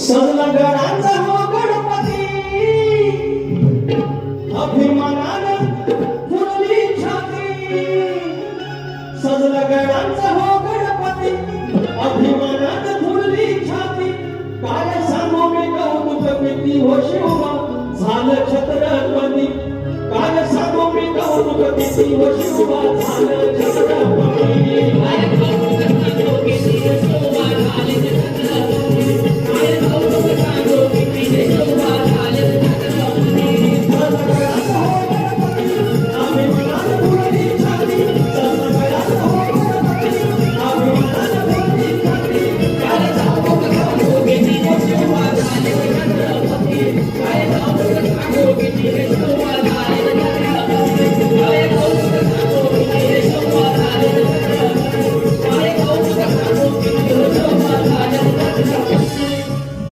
सजला गडांचा हो गणपती अभिमानानं फुलली छाती सजला गडांचा हो गणपती अभिमानानं फुलली छाती काय सांगू मी कौतुक किती हो शिवबा झालं छत्रपती काय सांगू मी कौतुक किती हो शिवबा झालं छत्रपती काय कौतुक किती हो शिवबा झालं छत्रपती